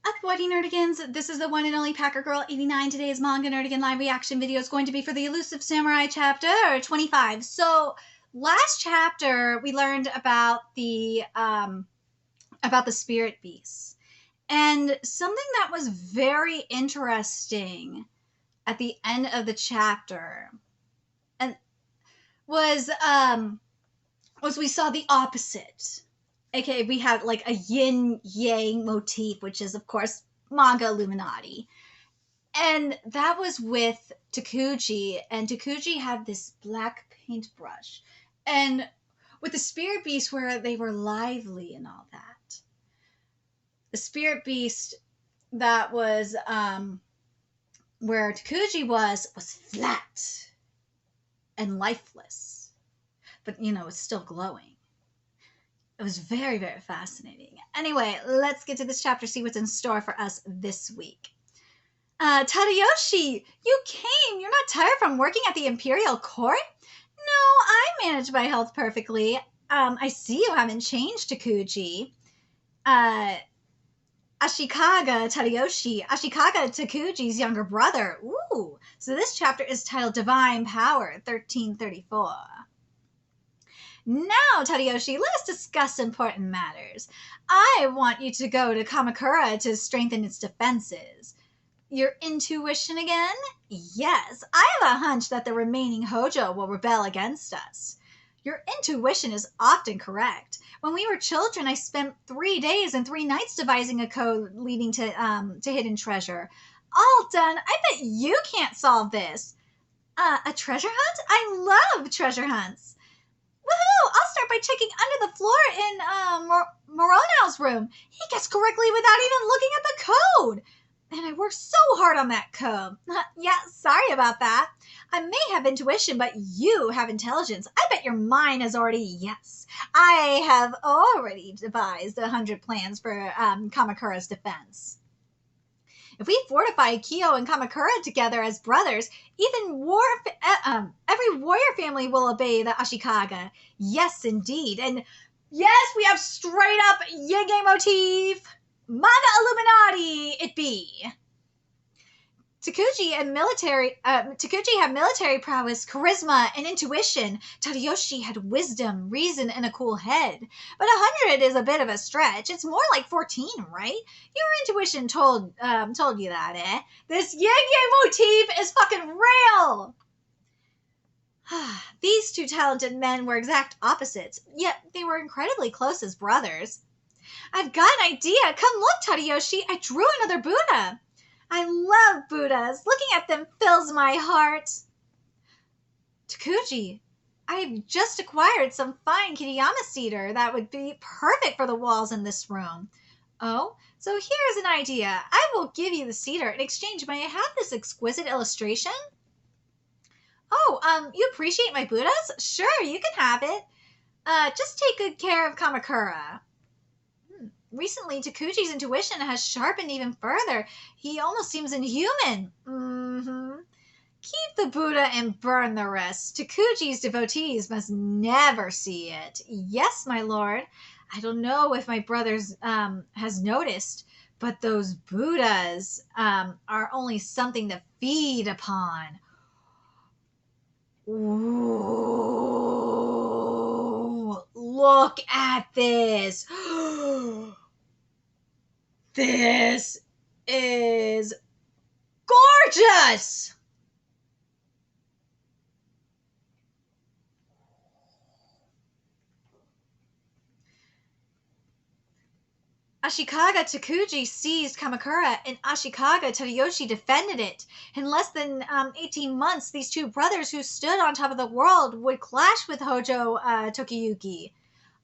Upvoting Nerdigans, this is the one and only Packer Girl 89. Today's Manga Nerdigan live reaction video is going to be for the Elusive Samurai chapter 25. So, last chapter we learned about the spirit beasts. And something that was very interesting at the end of the chapter and was we saw the opposite. Okay, we had like a yin-yang motif, which is, of course, manga Illuminati. And that was with Takuji, and Takuji had this black paintbrush. And with the spirit beast where they were lively and all that. The spirit beast that was where Takuji was flat and lifeless. But, it's still glowing. It was very, very fascinating. Anyway, let's get to this chapter, see what's in store for us this week. Tadayoshi, you came. You're not tired from working at the Imperial Court? No, I manage my health perfectly. I see you haven't changed, Takuji. Ashikaga Tadayoshi, Ashikaga Takuji's younger brother. Ooh, so this chapter is titled Divine Power 1334. Now, Tadayoshi, let us discuss important matters. I want you to go to Kamakura to strengthen its defenses. Your intuition again? Yes, I have a hunch that the remaining Hojo will rebel against us. Your intuition is often correct. When we were children, I spent 3 days and 3 nights devising a code leading to hidden treasure. All done. I bet you can't solve this. A treasure hunt? I love treasure hunts. Woohoo! I'll start by checking under the floor in Morono's room. He guessed correctly without even looking at the code. And I worked so hard on that code. Yeah, sorry about that. I may have intuition, but you have intelligence. I bet your mind has already... Yes, I have already devised 100 plans for Kamakura's defense. If we fortify Kyo and Kamakura together as brothers, every warrior family will obey the Ashikaga. Yes, indeed. And yes, we have straight up yin-yang motif. Manga Illuminati, it be. Takuji had military prowess, charisma, and intuition. Tadayoshi had wisdom, reason, and a cool head. But 100 is a bit of a stretch. It's more like 14, right? Your intuition told you that, eh? This yin-yang motif is fucking real! These two talented men were exact opposites, yet they were incredibly close as brothers. I've got an idea. Come look, Tadayoshi. I drew another Buddha. I love Buddhas. Looking at them fills my heart. Takuji, I've just acquired some fine Kiriyama cedar that would be perfect for the walls in this room. Oh, so here's an idea. I will give you the cedar. In exchange, may I have this exquisite illustration? Oh, you appreciate my Buddhas? Sure, you can have it. Just take good care of Kamakura. Recently, Takuji's intuition has sharpened even further. He almost seems inhuman. Keep the Buddha and burn the rest. Takuji's devotees must never see it. Yes, my lord. I don't know if my brother's has noticed, but those Buddhas are only something to feed upon. Ooh, look at this. This is gorgeous! Ashikaga Takuji seized Kamakura, and Ashikaga Tadayoshi defended it. In less than 18 months, these two brothers who stood on top of the world would clash with Hojo Tokiyuki.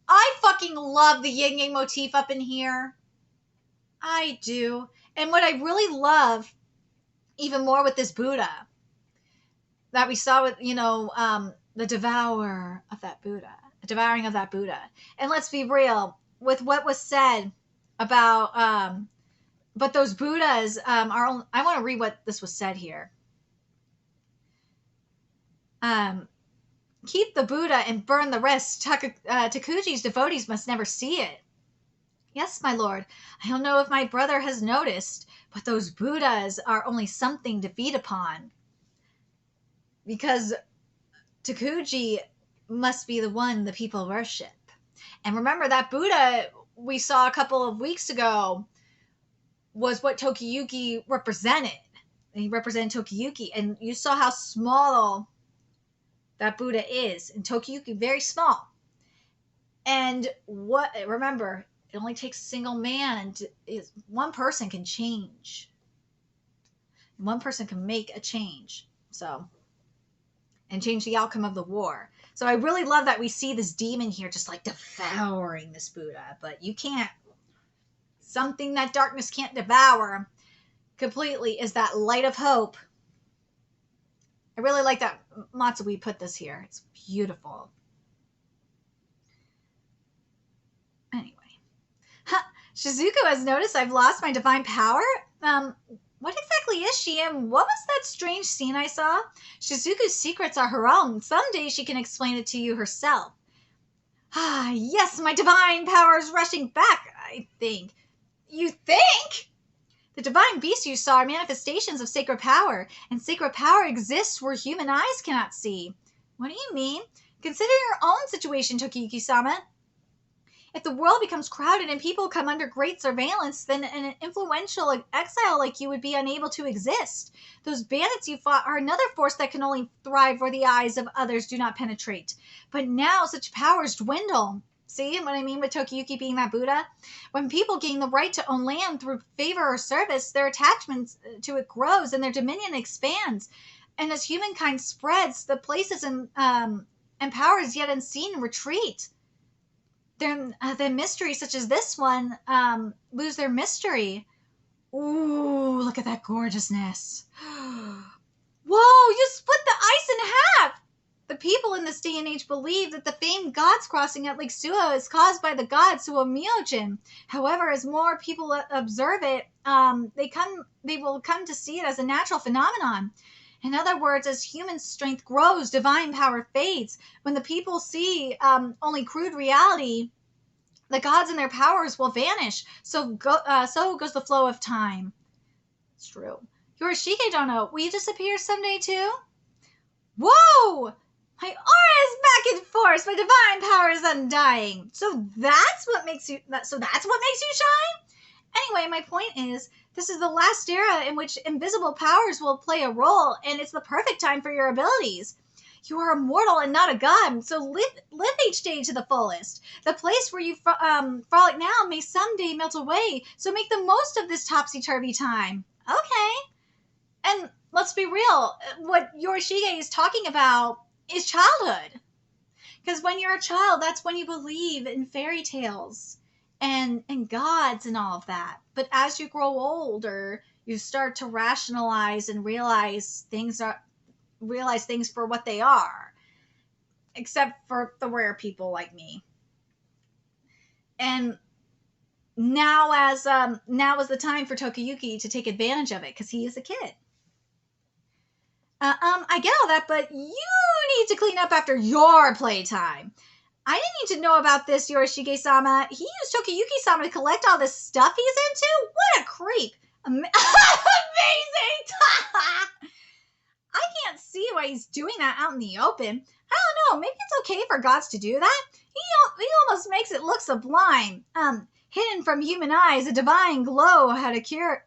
I fucking love the yin-yang motif up in here. I do. And what I really love, even more with this Buddha, that we saw with, the devouring of that Buddha. And let's be real, with what was said about, but those Buddhas are only, I want to read what this was said here. Keep the Buddha and burn the rest. Takuji's devotees must never see it. Yes, my lord. I don't know if my brother has noticed, but those Buddhas are only something to feed upon. Because Takuji must be the one the people worship. And remember, that Buddha we saw a couple of weeks ago was what Tokiyuki represented. He represented Tokiyuki, and you saw how small that Buddha is. And Tokiyuki, very small. And what, remember, it only takes a single man. One person can change. One person can make a change. So, and change the outcome of the war. So I really love that we see this demon here just like devouring this Buddha. But you can't, something that darkness can't devour completely is that light of hope. I really like that Matsui put this here. It's beautiful. Anyway. Shizuku has noticed I've lost my divine power. What exactly is she, and what was that strange scene I saw? Shizuku's secrets are her own. Someday she can explain it to you herself. Ah, yes, my divine power is rushing back, I think. You think? The divine beasts you saw are manifestations of sacred power, and sacred power exists where human eyes cannot see. What do you mean? Consider your own situation, Tokiyuki-sama. If the world becomes crowded and people come under great surveillance, then an influential exile like you would be unable to exist. Those bandits you fought are another force that can only thrive where the eyes of others do not penetrate. But now such powers dwindle. See what I mean with Tokiyuki being that Buddha? When people gain the right to own land through favor or service, their attachment to it grows and their dominion expands. And as humankind spreads, the places and powers yet unseen retreat. The mysteries such as this one lose their mystery. Ooh, look at that gorgeousness. Whoa, you split the ice in half! The people in this day and age believe that the famed gods crossing at Lake Suo is caused by the god Suomyojin. However, as more people observe it, they will come to see it as a natural phenomenon. In other words, as human strength grows, divine power fades. When the people see only crude reality, the gods and their powers will vanish. So goes the flow of time. It's true. Yorishige Dono, will you disappear someday too? Whoa! My aura is back in force. My divine power is undying. So that's what makes you shine? Anyway, my point is, this is the last era in which invisible powers will play a role, and it's the perfect time for your abilities. You are immortal and not a god, so live each day to the fullest. The place where you frolic now may someday melt away, so make the most of this topsy-turvy time. Okay. And let's be real, what Yorishige is talking about is childhood. Because when you're a child, that's when you believe in fairy tales and gods and all of that. But as you grow older, you start to rationalize and realize things for what they are, except for the rare people like me. And now is the time for Tokiyuki to take advantage of it, because he is a kid. I get all that, but you need to clean up after your playtime. I didn't need to know about this, Yorishige-sama. He used Tokiyuki-sama to collect all this stuff he's into? What a creep. Amazing! I can't see why he's doing that out in the open. I don't know, maybe it's okay for gods to do that? He almost makes it look sublime. Hidden from human eyes, a divine glow had accrued.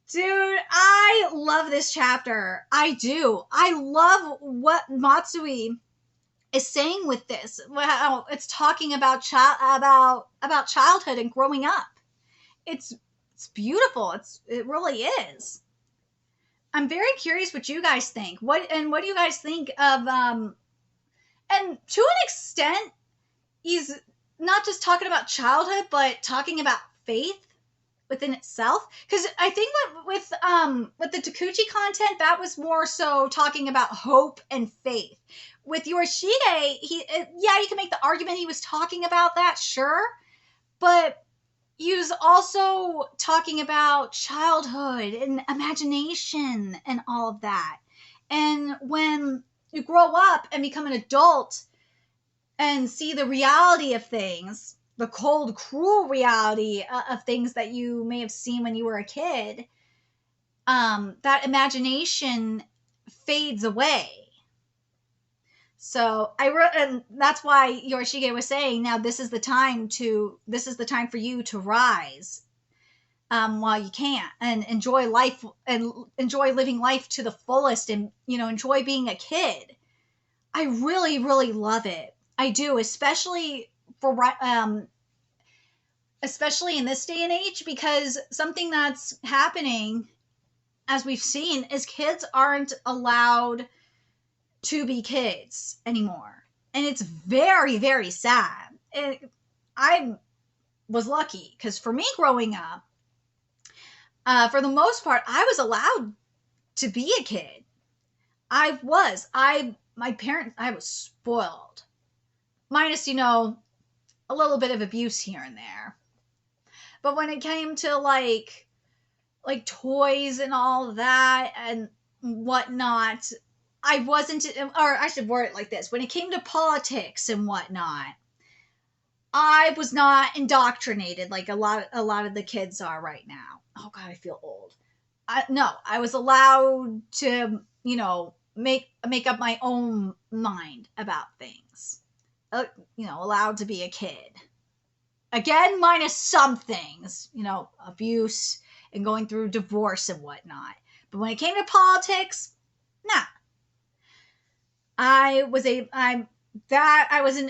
Dude, I love this chapter. I do. I love what Matsui is saying with this. Wow, it's talking about childhood and growing up. It's beautiful. It really is. I'm very curious what you guys think. What do you guys think of and to an extent, he's not just talking about childhood, but talking about faith within itself, because I think with the Takuchi content, that was more so talking about hope and faith. With Yorishige, you can make the argument he was talking about that, sure, but he was also talking about childhood and imagination and all of that. And when you grow up and become an adult, and see the reality of things, the cold, cruel reality of things that you may have seen when you were a kid, that imagination fades away. So I wrote, and that's why Yoshige was saying, now this is the time for you to rise, while you can, and enjoy life and enjoy living life to the fullest, and enjoy being a kid. I really, really love it. I do, especially especially in this day and age, because something that's happening, as we've seen, is kids aren't allowed to be kids anymore. And it's very, very sad. I was lucky, because for me growing up, for the most part, I was allowed to be a kid. I was spoiled. Minus, a little bit of abuse here and there. But when it came to like toys and all that and whatnot, I wasn't, or I should word it like this. When it came to politics and whatnot, I was not indoctrinated like a lot of the kids are right now. Oh God, I feel old. No, I was allowed to, make up my own mind about things. Allowed to be a kid. Again, minus some things, abuse and going through divorce and whatnot. But when it came to politics, nah. I wasn't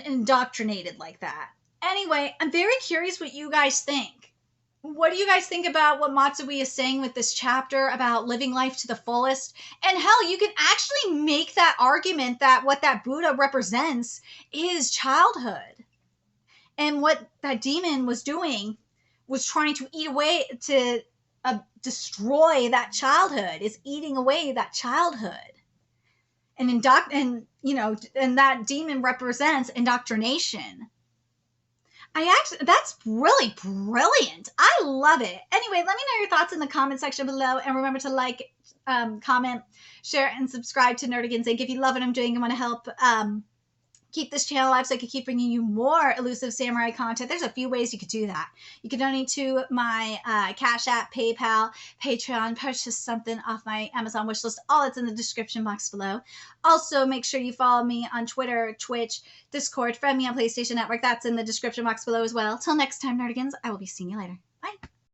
indoctrinated like that. Anyway, I'm very curious what you guys think. What do you guys think about what Matsui is saying with this chapter about living life to the fullest? And hell, you can actually make that argument that what that Buddha represents is childhood. And what that demon was doing was trying to eat away, to destroy that childhood, is eating away that childhood. And that demon represents indoctrination. That's really brilliant. I love it. Anyway, let me know your thoughts in the comment section below, and remember to like, comment, share, and subscribe to Nerdigans Inc. If you love what I'm doing and want to help keep this channel alive so I can keep bringing you more Elusive Samurai content, there's a few ways you could do that. You can donate to my Cash App, PayPal, Patreon, purchase something off my Amazon wishlist. All that's in the description box below. Also, make sure you follow me on Twitter, Twitch, Discord, friend me on PlayStation Network. That's in the description box below as well. Till next time, Nerdigans, I will be seeing you later. Bye.